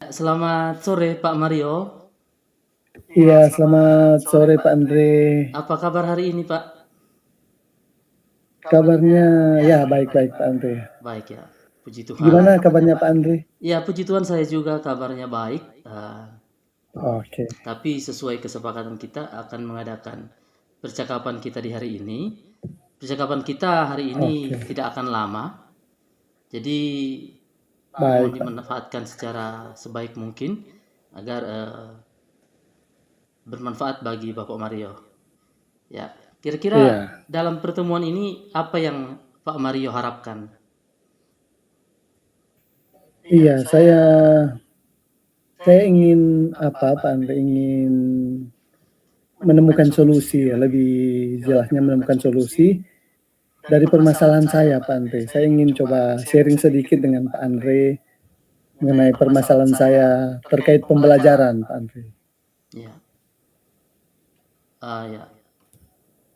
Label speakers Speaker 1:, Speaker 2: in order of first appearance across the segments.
Speaker 1: Selamat sore Pak Mario.
Speaker 2: Iya, selamat sore Pak Andre.
Speaker 1: Apa kabar hari ini Pak?
Speaker 2: Kabarnya ya baik-baik Pak Andre.
Speaker 1: Baik ya, puji Tuhan.
Speaker 2: Gimana kabarnya Pak Andre?
Speaker 1: Ya puji Tuhan saya juga kabarnya baik.
Speaker 2: Oke.
Speaker 1: Tapi sesuai kesepakatan kita akan mengadakan percakapan kita di hari ini. Percakapan kita hari ini
Speaker 2: Oke.
Speaker 1: tidak akan lama. Jadi mohon
Speaker 2: Baik Pak.
Speaker 1: dimanfaatkan secara sebaik mungkin agar bermanfaat bagi Bapak Mario. Ya, kira-kira
Speaker 2: Iya.
Speaker 1: dalam pertemuan ini apa yang Pak Mario harapkan?
Speaker 2: Iya, saya ingin apa Pak Andre, ingin menemukan solusi ya, lebih jelasnya menemukan solusi dari permasalahan saya Pak Andre. Saya ingin coba sharing sedikit dengan Pak Andre mengenai permasalahan saya terkait pembelajaran Pak Andre.
Speaker 1: Ya. Ya.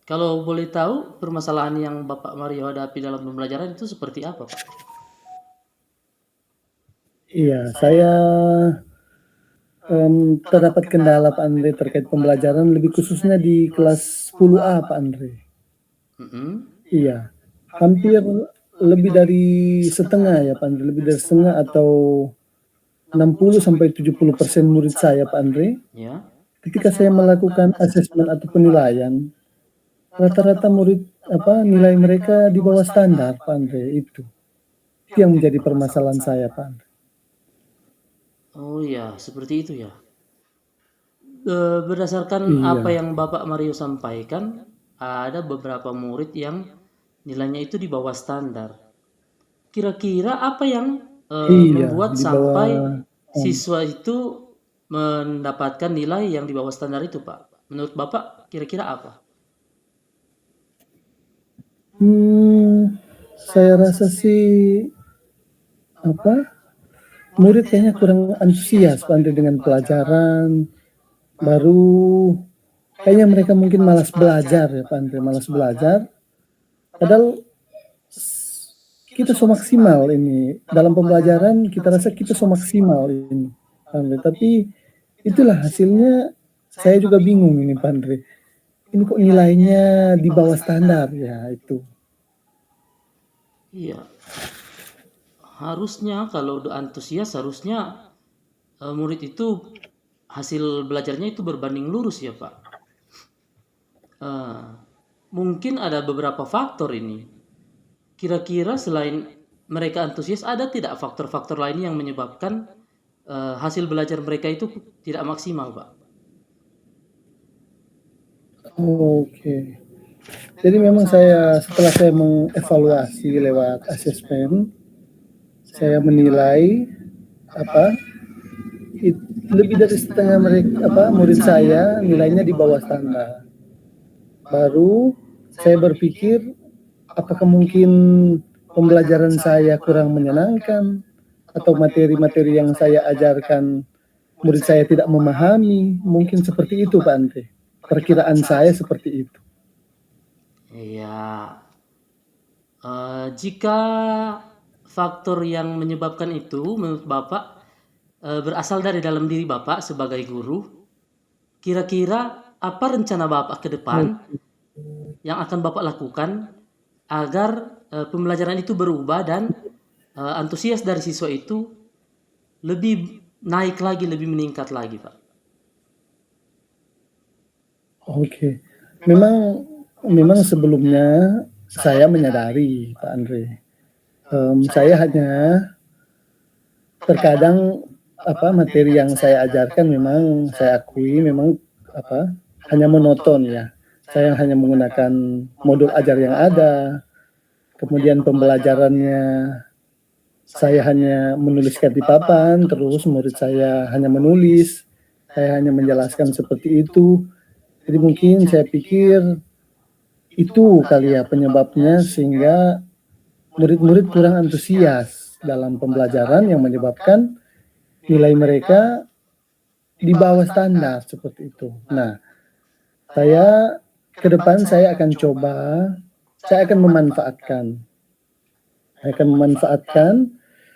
Speaker 1: Kalau boleh tahu permasalahan yang Bapak Mario hadapi dalam pembelajaran itu seperti apa, Pak?
Speaker 2: Iya, saya terdapat kendala Pak Andre terkait pembelajaran, lebih khususnya di kelas 10A Pak Andre. Iya, hampir lebih dari setengah ya Pak Andre, lebih dari setengah atau 60-70% murid saya Pak Andre,
Speaker 1: Ya.
Speaker 2: ketika saya melakukan asesmen atau penilaian, rata-rata murid nilai mereka di bawah standar Pak Andre itu. Itu yang menjadi permasalahan saya Pak Andre.
Speaker 1: Oh ya, seperti itu ya. Berdasarkan apa
Speaker 2: Iya.
Speaker 1: yang Bapak Mario sampaikan, ada beberapa murid yang nilainya itu di bawah standar. Kira-kira apa yang
Speaker 2: Iya,
Speaker 1: membuat
Speaker 2: di
Speaker 1: sampai
Speaker 2: bawah
Speaker 1: siswa itu mendapatkan nilai yang di bawah standar itu, Pak? Menurut Bapak, kira-kira apa?
Speaker 2: Saya rasa sih murid kayaknya kurang antusias Pak Andre dengan pelajaran, baru kayaknya mereka mungkin malas belajar ya Pak Andre, malas belajar. Padahal kita so maksimal ini dalam pembelajaran, kita rasa kita so maksimal ini Pak Andre. Tapi itulah hasilnya, saya juga bingung ini Pak Andre. Ini kok nilainya di bawah standar ya itu.
Speaker 1: Iya. Harusnya kalau udah antusias harusnya murid itu hasil belajarnya itu berbanding lurus ya Pak. Mungkin ada beberapa faktor ini. Kira-kira selain mereka antusias, ada tidak faktor-faktor lain yang menyebabkan hasil belajar mereka itu tidak maksimal, Pak?
Speaker 2: Oke. Jadi memang setelah saya mengevaluasi lewat asesmen, saya menilai lebih dari setengah murid saya nilainya di bawah standar. Baru saya berpikir apakah mungkin pembelajaran saya kurang menyenangkan atau materi-materi yang saya ajarkan murid saya tidak memahami, mungkin seperti itu Pak Andre. Perkiraan saya seperti itu.
Speaker 1: Iya. Jika faktor yang menyebabkan itu menurut Bapak berasal dari dalam diri Bapak sebagai guru, kira-kira apa rencana Bapak ke depan yang akan Bapak lakukan agar pembelajaran itu berubah dan antusias dari siswa itu lebih naik lagi, lebih meningkat lagi, Pak?
Speaker 2: Oke. Memang sebelumnya saya menyadari Pak Andre, saya hanya terkadang materi yang saya ajarkan memang saya akui memang hanya monoton ya. Saya hanya menggunakan modul ajar yang ada, kemudian pembelajarannya saya hanya menuliskan di papan, terus murid saya hanya menulis, saya hanya menjelaskan seperti itu. Jadi mungkin saya pikir itu kali ya penyebabnya sehingga murid-murid kurang antusias dalam pembelajaran yang menyebabkan nilai mereka di bawah standar seperti itu. Nah, ke depan saya akan memanfaatkan Saya akan memanfaatkan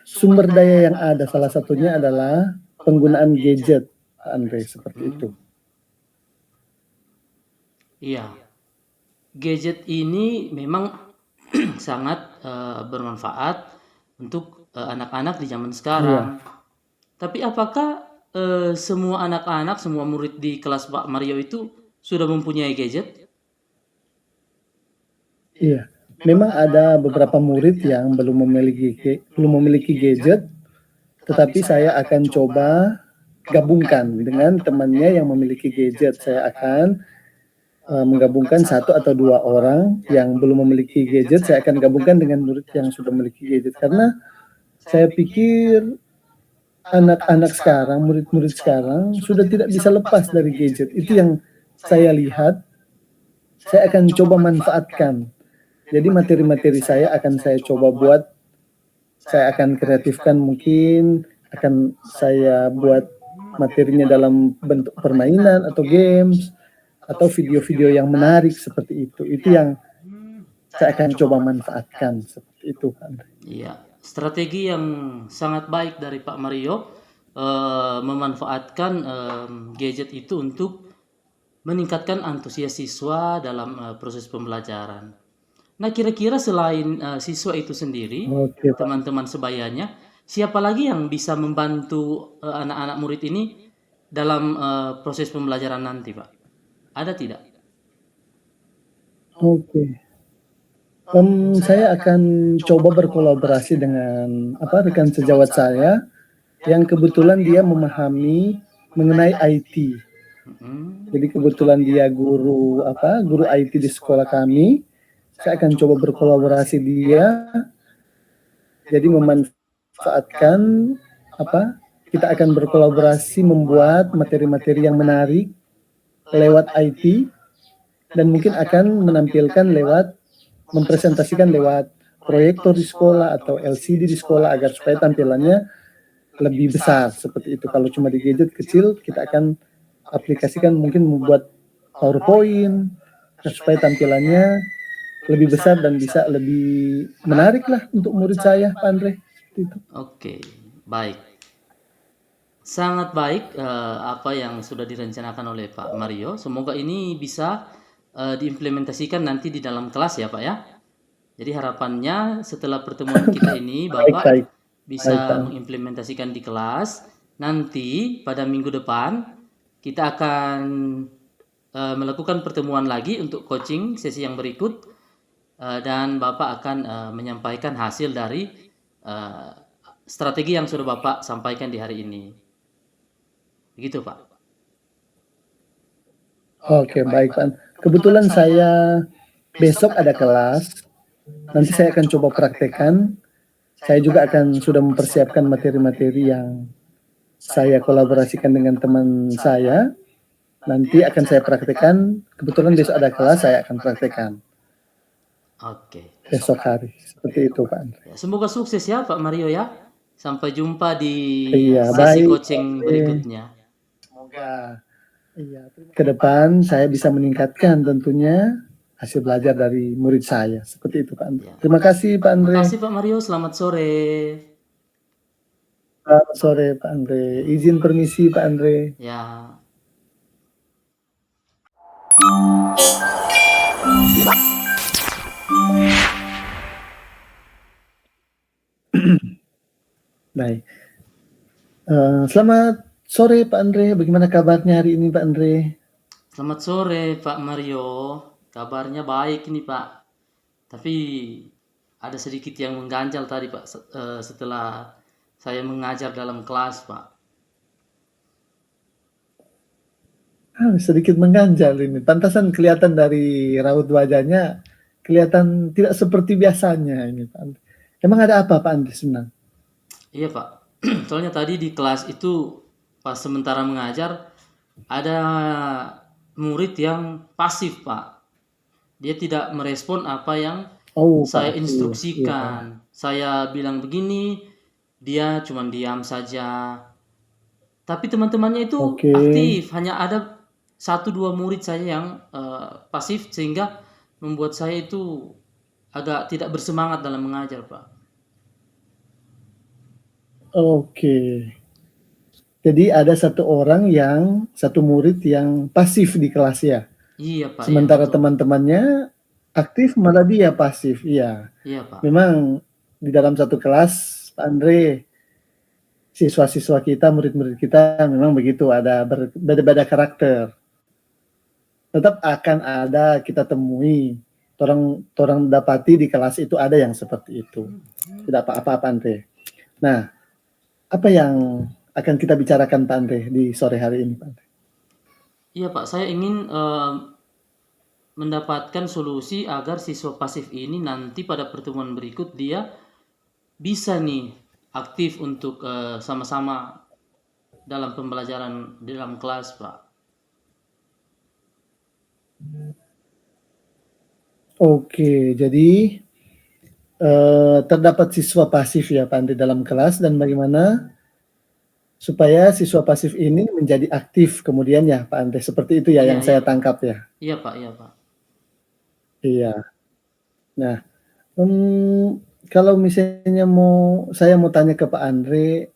Speaker 2: sumber daya yang ada, salah satunya adalah penggunaan gadget, Pak Andre, seperti itu.
Speaker 1: Iya. Gadget ini memang sangat bermanfaat untuk anak-anak di zaman sekarang.
Speaker 2: Iya.
Speaker 1: Tapi apakah semua anak-anak, semua murid di kelas Pak Mario itu sudah mempunyai gadget?
Speaker 2: Iya, memang ada beberapa murid yang belum memiliki gadget, tetapi saya akan coba gabungkan dengan temannya yang memiliki gadget. Saya akan menggabungkan 1 atau 2 orang yang belum memiliki gadget, saya akan gabungkan dengan murid yang sudah memiliki gadget. Karena saya pikir anak-anak sekarang, murid-murid sekarang sudah tidak bisa lepas dari gadget. Itu yang saya lihat, saya akan coba manfaatkan. Jadi materi-materi saya akan saya coba buat, saya akan kreatifkan, mungkin akan saya buat materinya dalam bentuk permainan atau games, atau video-video yang menarik seperti itu. Itu yang saya akan coba manfaatkan, seperti itu, Pak Andre.
Speaker 1: Iya, strategi yang sangat baik dari Pak Mario memanfaatkan gadget itu untuk meningkatkan antusias siswa dalam proses pembelajaran. Nah, kira-kira selain siswa itu sendiri,
Speaker 2: Oke, Pak.
Speaker 1: teman-teman sebayanya, siapa lagi yang bisa membantu anak-anak murid ini dalam proses pembelajaran nanti, Pak? Ada tidak?
Speaker 2: Oke. Saya akan coba berkolaborasi dengan rekan sejawat saya yang kebetulan dia memahami mengenai IT. Jadi kebetulan dia guru IT di sekolah kami. Saya akan coba berkolaborasi dia. Jadi memanfaatkan kita akan berkolaborasi membuat materi-materi yang menarik lewat IT, dan mungkin akan menampilkan mempresentasikan lewat proyektor di sekolah atau LCD di sekolah agar supaya tampilannya lebih besar seperti itu. Kalau cuma di gadget kecil, kita akan aplikasikan mungkin membuat PowerPoint supaya tampilannya lebih besar dan bisa lebih menarik lah untuk murid saya, Pak Andre.
Speaker 1: Oke, baik. Sangat baik apa yang sudah direncanakan oleh Pak Mario. Semoga ini bisa diimplementasikan nanti di dalam kelas ya Pak ya. Jadi harapannya setelah pertemuan kita ini Bapak bisa mengimplementasikan di kelas. Nanti pada minggu depan kita akan melakukan pertemuan lagi untuk coaching sesi yang berikut, dan Bapak akan menyampaikan hasil dari strategi yang sudah Bapak sampaikan di hari ini. Begitu Pak.
Speaker 2: Oke, baik Pak. Kebetulan saya besok ada kelas. Nanti saya akan coba praktekkan. Saya juga akan sudah mempersiapkan materi-materi yang saya kolaborasikan dengan teman saya. Nanti akan saya praktekkan. Kebetulan besok ada kelas, saya akan praktekkan.
Speaker 1: Oke.
Speaker 2: Besok hari. Seperti itu, Pak.
Speaker 1: Ya, semoga sukses ya Pak Mario ya. Sampai jumpa di
Speaker 2: baik,
Speaker 1: sesi coaching berikutnya.
Speaker 2: Semoga ke depan saya bisa meningkatkan tentunya hasil belajar dari murid saya. Seperti itu, Pak Andre. Terima kasih, Pak Andre.
Speaker 1: Terima kasih Pak Mario, selamat sore.
Speaker 2: Selamat sore, Pak Andre. Izin permisi, Pak Andre.
Speaker 1: Ya.
Speaker 2: Baik. Selamat sore Pak Andre. Bagaimana kabarnya hari ini Pak Andre?
Speaker 1: Selamat sore Pak Mario. Kabarnya baik ini Pak. Tapi ada sedikit yang mengganjal tadi Pak setelah saya mengajar dalam kelas Pak.
Speaker 2: Sedikit mengganjal ini. Pantasan kelihatan dari raut wajahnya kelihatan tidak seperti biasanya ini Pak Andre. Emang ada apa Pak Andre sebenarnya?
Speaker 1: Iya Pak. Soalnya tadi di kelas itu pas sementara mengajar ada murid yang pasif Pak. Dia tidak merespon apa yang saya instruksikan. Iya. Saya bilang begini, dia cuma diam saja. Tapi teman-temannya itu aktif. Hanya ada 1-2 murid saya yang pasif, sehingga membuat saya itu agak tidak bersemangat dalam mengajar Pak.
Speaker 2: Oke. Jadi ada satu murid yang pasif di kelas ya?
Speaker 1: Iya, Pak, iya
Speaker 2: Sementara
Speaker 1: betul.
Speaker 2: teman-temannya aktif, malah dia pasif, iya.
Speaker 1: Iya, Pak.
Speaker 2: Memang di dalam satu kelas, Pak Andre, siswa-siswa kita, murid-murid kita memang begitu, ada berbeda-beda karakter. Tetap akan ada kita temui, torang dapati di kelas itu ada yang seperti itu. Tidak apa-apa, Pak Andre. Nah, apa yang akan kita bicarakan, Pak Andre, di sore hari ini, Pak Andre?
Speaker 1: Iya, Pak, saya ingin mendapatkan solusi agar siswa pasif ini nanti pada pertemuan berikut dia bisa nih aktif untuk sama-sama dalam pembelajaran di dalam kelas, Pak.
Speaker 2: Oke, jadi terdapat siswa pasif ya Pak Andre dalam kelas, dan bagaimana supaya siswa pasif ini menjadi aktif kemudian ya Pak Andre, seperti itu ya
Speaker 1: Iya,
Speaker 2: yang
Speaker 1: iya,
Speaker 2: saya
Speaker 1: Pak.
Speaker 2: tangkap ya?
Speaker 1: Iya, Pak, iya, Pak.
Speaker 2: Iya. Nah, kalau misalnya saya mau tanya ke Pak Andre,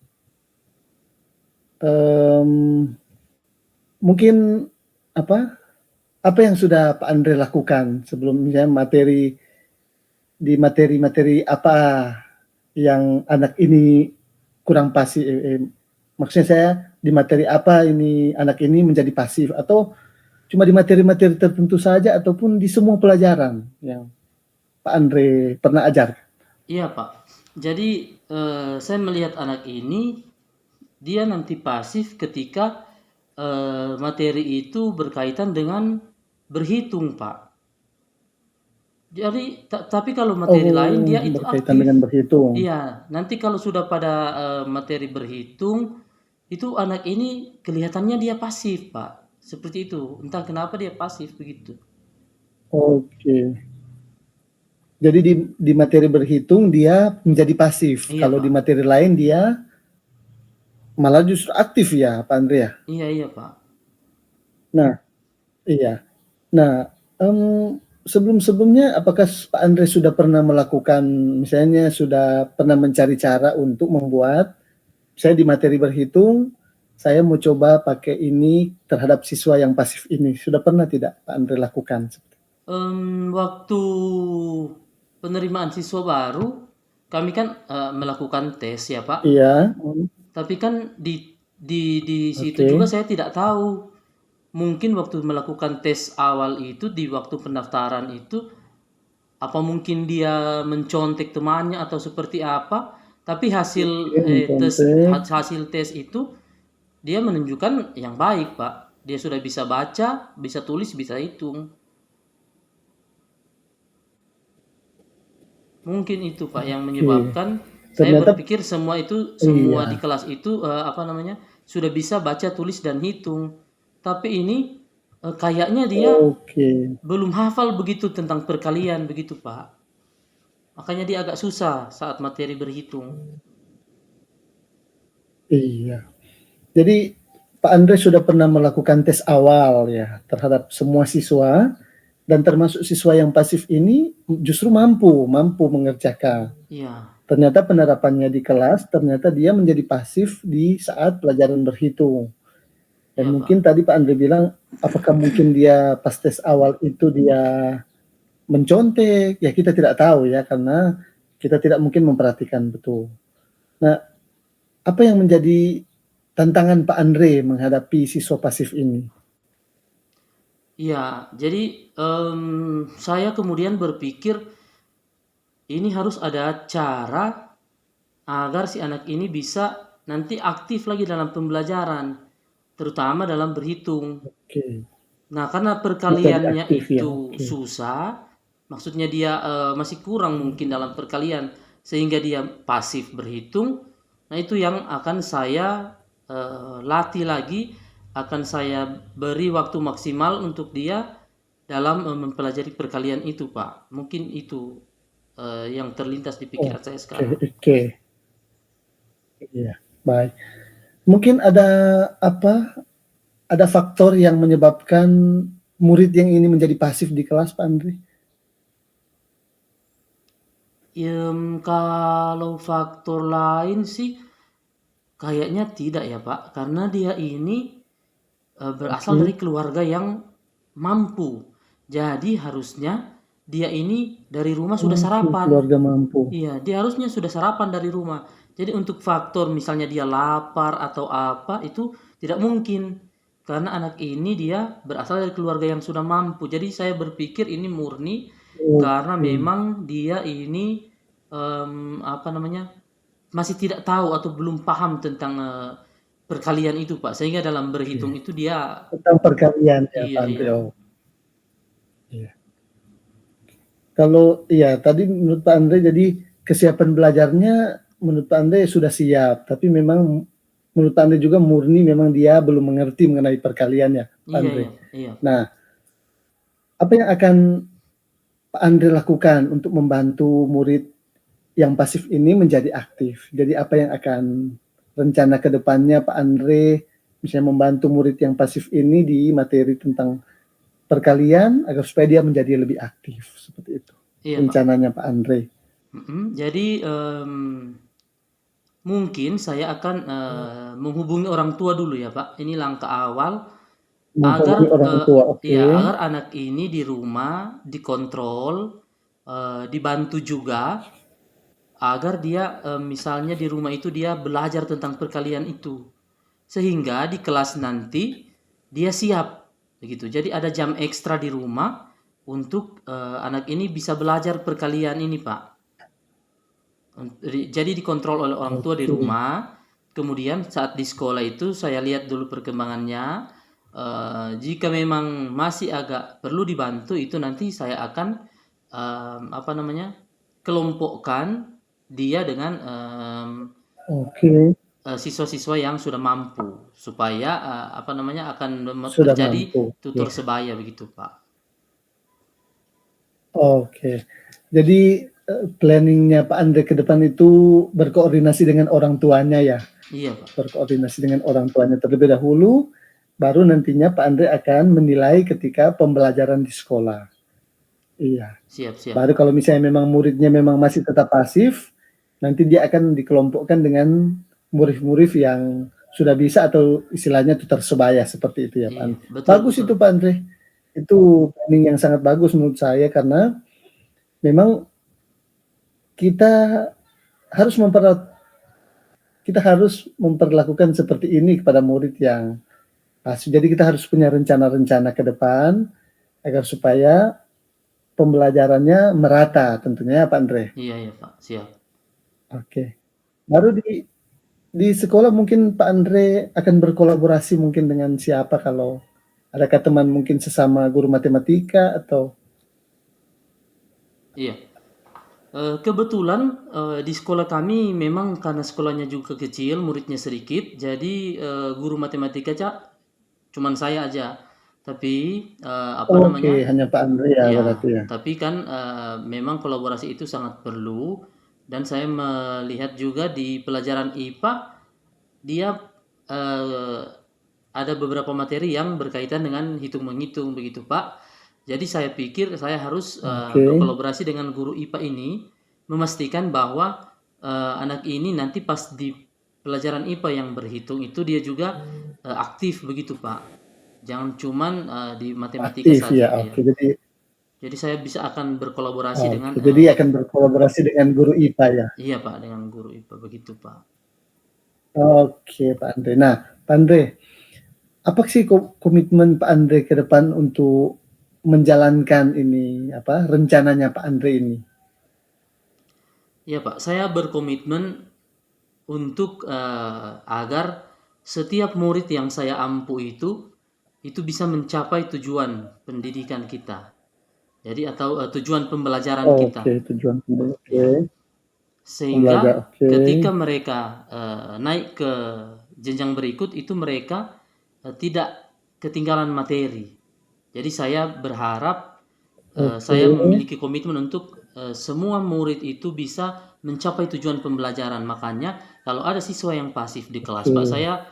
Speaker 2: mungkin apa yang sudah Pak Andre lakukan sebelumnya, di materi-materi apa yang anak ini kurang pasif, maksudnya saya di materi apa ini anak ini menjadi pasif, atau cuma di materi-materi tertentu saja ataupun di semua pelajaran yang Pak Andre pernah ajar?
Speaker 1: Iya, Pak. Jadi saya melihat anak ini dia nanti pasif ketika materi itu berkaitan dengan berhitung, Pak. Jadi tapi kalau materi lain
Speaker 2: Oh,
Speaker 1: dia itu
Speaker 2: berkaitan dengan
Speaker 1: aktif.
Speaker 2: berhitung.
Speaker 1: Iya, nanti kalau sudah pada materi berhitung itu anak ini kelihatannya dia pasif, Pak. Seperti itu. Entah kenapa dia pasif begitu.
Speaker 2: Oke. Jadi di materi berhitung dia menjadi pasif.
Speaker 1: Iya,
Speaker 2: Kalau di
Speaker 1: Pak.
Speaker 2: materi lain dia malah justru aktif ya, Pak Andre ya?
Speaker 1: Iya, iya, Pak.
Speaker 2: Nah, iya. Nah, sebelum-sebelumnya apakah Pak Andre sudah pernah melakukan, misalnya sudah pernah mencari cara untuk membuat, saya di materi berhitung, saya mau coba pakai ini terhadap siswa yang pasif ini. Sudah pernah tidak Pak Andre lakukan?
Speaker 1: Waktu penerimaan siswa baru, kami kan melakukan tes ya, Pak.
Speaker 2: Iya,
Speaker 1: Tapi kan di situ
Speaker 2: oke.
Speaker 1: juga saya tidak tahu. Mungkin waktu melakukan tes awal itu di waktu pendaftaran itu apa mungkin dia mencontek temannya atau seperti apa? Tapi hasil
Speaker 2: Oke,
Speaker 1: tes
Speaker 2: mencontek.
Speaker 1: hasil tes itu dia menunjukkan yang baik, Pak. Dia sudah bisa baca, bisa tulis, bisa hitung. Mungkin itu Pak yang
Speaker 2: Oke.
Speaker 1: menyebabkan saya
Speaker 2: Ternyata
Speaker 1: berpikir semua di
Speaker 2: iya.
Speaker 1: kelas itu apa namanya sudah bisa baca, tulis dan hitung. Tapi ini kayaknya dia
Speaker 2: Oke.
Speaker 1: belum hafal begitu tentang perkalian begitu Pak. Makanya dia agak susah saat materi berhitung.
Speaker 2: Iya. Jadi Pak Andre sudah pernah melakukan tes awal ya terhadap semua siswa, dan termasuk siswa yang pasif ini justru mampu mengerjakan.
Speaker 1: Iya,
Speaker 2: Ternyata penerapannya di kelas, ternyata dia menjadi pasif di saat pelajaran berhitung. Dan
Speaker 1: iya
Speaker 2: mungkin
Speaker 1: Pak.
Speaker 2: tadi Pak Andre bilang, apakah mungkin dia pas tes awal itu dia mencontek? Ya kita tidak tahu ya, karena kita tidak mungkin memperhatikan betul. Nah, apa yang menjadi tantangan Pak Andre menghadapi siswa pasif ini?
Speaker 1: Iya, jadi saya kemudian berpikir ini harus ada cara agar si anak ini bisa nanti aktif lagi dalam pembelajaran, terutama dalam berhitung.
Speaker 2: Oke,
Speaker 1: Nah, karena
Speaker 2: menjadi
Speaker 1: perkaliannya
Speaker 2: aktif ya.
Speaker 1: itu
Speaker 2: Oke,
Speaker 1: susah, maksudnya dia masih kurang mungkin dalam perkalian, sehingga dia pasif berhitung. Nah, itu yang akan saya latih lagi, akan saya beri waktu maksimal untuk dia dalam mempelajari perkalian itu, Pak. Mungkin itu yang terlintas di pikiran saya
Speaker 2: oke,
Speaker 1: sekarang.
Speaker 2: oke. Iya, baik. Mungkin apa? Ada faktor yang menyebabkan murid yang ini menjadi pasif di kelas, Pak Andri?
Speaker 1: Kalau faktor lain sih Kayaknya tidak ya Pak, karena dia ini berasal
Speaker 2: Oke.
Speaker 1: dari keluarga yang mampu. Jadi harusnya dia ini dari rumah sudah
Speaker 2: Oke,
Speaker 1: sarapan.
Speaker 2: keluarga mampu.
Speaker 1: Iya, dia harusnya sudah sarapan dari rumah. Jadi untuk faktor misalnya dia lapar atau apa itu tidak mungkin. Karena anak ini dia berasal dari keluarga yang sudah mampu. Jadi saya berpikir ini murni karena
Speaker 2: Oke.
Speaker 1: memang dia ini apa namanya masih tidak tahu atau belum paham tentang perkalian itu Pak. Sehingga dalam
Speaker 2: Oke.
Speaker 1: berhitung itu dia
Speaker 2: Tentang perkalian ya Pak
Speaker 1: iya
Speaker 2: Andre.
Speaker 1: iya.
Speaker 2: Oh, iya. Kalau iya tadi menurut Pak Andre jadi kesiapan belajarnya menurut Pak Andre sudah siap, tapi memang menurut Pak Andre juga murni memang dia belum mengerti mengenai perkalian ya Pak
Speaker 1: Iya
Speaker 2: Andre.
Speaker 1: iya iya.
Speaker 2: Nah, apa yang akan Pak Andre lakukan untuk membantu murid yang pasif ini menjadi aktif? Jadi apa yang akan rencana ke depannya Pak Andre misalnya membantu murid yang pasif ini di materi tentang perkalian agar supaya dia menjadi lebih aktif seperti itu
Speaker 1: Iya Pak.
Speaker 2: rencananya Pak Andre.
Speaker 1: Jadi mungkin saya akan menghubungi orang tua dulu ya Pak. Ini langkah awal
Speaker 2: Menghubungi
Speaker 1: agar
Speaker 2: orang tua, oke.
Speaker 1: ya agar anak ini di rumah dikontrol, dibantu juga agar dia misalnya di rumah itu dia belajar tentang perkalian itu. Sehingga di kelas nanti dia siap begitu. Jadi ada jam ekstra di rumah untuk anak ini bisa belajar perkalian ini, Pak. Jadi dikontrol oleh orang tua di
Speaker 2: Oke,
Speaker 1: rumah. Kemudian saat di sekolah itu saya lihat dulu perkembangannya. Jika memang masih agak perlu dibantu itu nanti saya akan apa namanya kelompokkan dia dengan
Speaker 2: oke,
Speaker 1: siswa-siswa yang sudah mampu supaya apa namanya akan
Speaker 2: sudah
Speaker 1: terjadi
Speaker 2: mampu, oke.
Speaker 1: tutor sebaya begitu Pak.
Speaker 2: Oke. Jadi, planning-nya Pak Andre ke depan itu berkoordinasi dengan orang tuanya ya?
Speaker 1: Iya Pak.
Speaker 2: Berkoordinasi dengan orang tuanya terlebih dahulu, baru nantinya Pak Andre akan menilai ketika pembelajaran di sekolah. Iya.
Speaker 1: Siap siap
Speaker 2: Baru
Speaker 1: Pak.
Speaker 2: kalau misalnya memang muridnya memang masih tetap pasif, nanti dia akan dikelompokkan dengan murid-murid yang sudah bisa atau istilahnya tutor sebaya seperti itu ya Pak
Speaker 1: Iya
Speaker 2: Andre.
Speaker 1: betul
Speaker 2: Bagus
Speaker 1: betul.
Speaker 2: itu Pak Andre. Itu planning yang sangat bagus menurut saya karena memang kita harus kita harus memperlakukan seperti ini kepada murid yang pasif. Jadi kita harus punya rencana-rencana ke depan agar supaya pembelajarannya merata tentunya ya Pak Andre.
Speaker 1: Iya iya Pak. Siap.
Speaker 2: Oke. Baru di sekolah mungkin Pak Andre akan berkolaborasi mungkin dengan siapa kalau adakah teman mungkin sesama guru matematika atau
Speaker 1: Iya. Kebetulan di sekolah kami memang karena sekolahnya juga kecil, muridnya sedikit, jadi guru matematika cuman saya aja. Tapi apa
Speaker 2: oke,
Speaker 1: namanya?
Speaker 2: hanya Pak Andre ya
Speaker 1: Ya,
Speaker 2: berarti ya?
Speaker 1: tapi kan memang kolaborasi itu sangat perlu dan saya melihat juga di pelajaran IPA dia eh, ada beberapa materi yang berkaitan dengan hitung-menghitung begitu Pak. Jadi saya pikir saya harus
Speaker 2: Oke,
Speaker 1: berkolaborasi dengan guru IPA ini memastikan bahwa anak ini nanti pas di pelajaran IPA yang berhitung itu dia juga aktif begitu Pak. Jangan cuman di matematika
Speaker 2: aktif
Speaker 1: saja
Speaker 2: ya,
Speaker 1: ya.
Speaker 2: oke. Jadi
Speaker 1: Jadi saya bisa akan berkolaborasi dengan
Speaker 2: oke, jadi akan berkolaborasi dengan guru IPA ya?
Speaker 1: iya Pak dengan guru IPA begitu Pak.
Speaker 2: Oke Pak Andre. Nah Pak Andre, apa sih komitmen Pak Andre ke depan untuk menjalankan ini, apa, rencananya Pak Andre ini?
Speaker 1: Iya Pak, saya berkomitmen untuk agar setiap murid yang saya ampu itu bisa mencapai tujuan pendidikan kita. Jadi atau tujuan pembelajaran kita.
Speaker 2: Oke, tujuan oke,
Speaker 1: Ya.
Speaker 2: pembelajar
Speaker 1: Sehingga
Speaker 2: oke,
Speaker 1: ketika mereka naik ke jenjang berikut itu mereka tidak ketinggalan materi. Jadi saya berharap
Speaker 2: oke,
Speaker 1: saya memiliki komitmen untuk semua murid itu bisa mencapai tujuan pembelajaran. Makanya kalau ada siswa yang pasif di kelas, Pak,
Speaker 2: oke.
Speaker 1: saya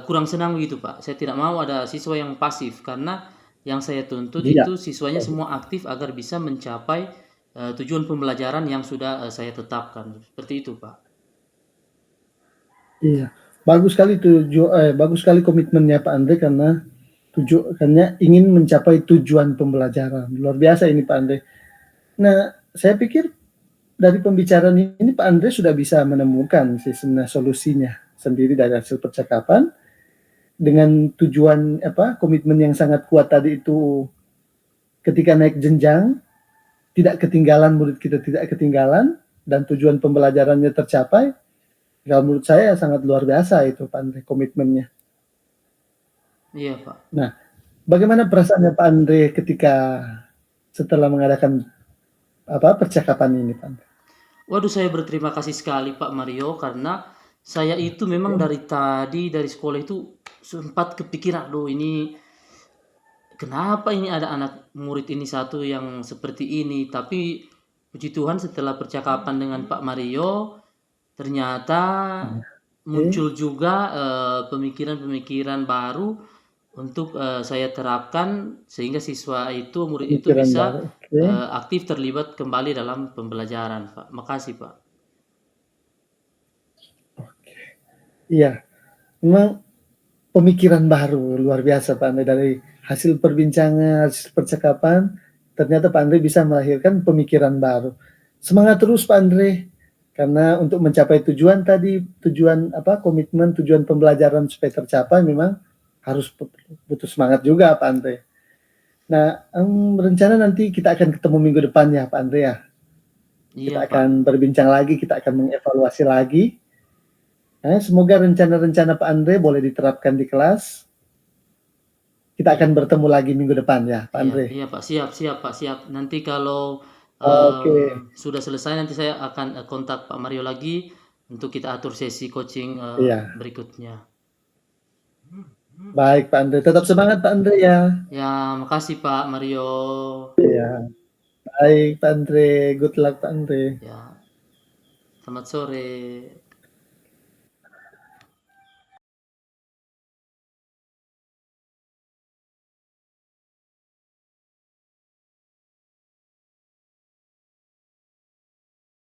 Speaker 1: kurang senang gitu, Pak. Saya tidak mau ada siswa yang pasif karena yang saya tuntut
Speaker 2: Iya,
Speaker 1: itu siswanya semua aktif agar bisa mencapai tujuan pembelajaran yang sudah saya tetapkan. Seperti itu, Pak.
Speaker 2: Iya, bagus sekali komitmennya Pak Andre karena tujuannya ingin mencapai tujuan pembelajaran. Luar biasa ini Pak Andre. Nah, saya pikir dari pembicaraan ini Pak Andre sudah bisa menemukan sih sebenarnya solusinya sendiri dari hasil percakapan dengan tujuan komitmen yang sangat kuat tadi itu ketika naik jenjang tidak ketinggalan, murid kita tidak ketinggalan dan tujuan pembelajarannya tercapai. Kalau menurut saya sangat luar biasa itu Pak Andre komitmennya.
Speaker 1: Iya, Pak.
Speaker 2: Nah, bagaimana perasaannya Pak Andre ketika setelah mengadakan percakapan ini Pak Andre?
Speaker 1: Waduh, saya berterima kasih sekali Pak Mario karena saya itu memang dari tadi dari sekolah itu sempat kepikiran, "Aduh, ini kenapa ini ada anak murid ini satu yang seperti ini?" Tapi puji Tuhan setelah percakapan dengan Pak Mario ternyata
Speaker 2: Oke,
Speaker 1: muncul juga pemikiran-pemikiran baru untuk saya terapkan sehingga siswa itu murid itu
Speaker 2: pemikiran baru.
Speaker 1: bisa
Speaker 2: Oke.
Speaker 1: aktif terlibat kembali dalam pembelajaran, Pak. Makasih, Pak.
Speaker 2: Iya, memang pemikiran baru luar biasa Pak Andre dari hasil perbincangan, hasil percakapan, ternyata Pak Andre bisa melahirkan pemikiran baru. Semangat terus Pak Andre, karena untuk mencapai tujuan tadi, tujuan komitmen, tujuan pembelajaran supaya tercapai memang harus butuh semangat juga Pak Andre. Nah, rencana nanti kita akan ketemu minggu depan ya Pak Andre ya.
Speaker 1: Iya,
Speaker 2: Kita
Speaker 1: Pak.
Speaker 2: akan berbincang lagi, kita akan mengevaluasi lagi. Nah, semoga rencana-rencana Pak Andre boleh diterapkan di kelas. Kita
Speaker 1: Iya.
Speaker 2: akan bertemu lagi minggu depan ya, Pak
Speaker 1: Iya,
Speaker 2: Andre.
Speaker 1: iya, Pak. Siap, siap, Pak. Siap. Nanti kalau
Speaker 2: Oke,
Speaker 1: sudah selesai nanti saya akan kontak Pak Mario lagi untuk kita atur sesi coaching
Speaker 2: iya.
Speaker 1: berikutnya.
Speaker 2: Baik Pak Andre, tetap semangat Pak Andre ya.
Speaker 1: Ya, makasih Pak Mario.
Speaker 2: Iya, baik Pak Andre, good luck Pak Andre.
Speaker 1: Ya, selamat sore.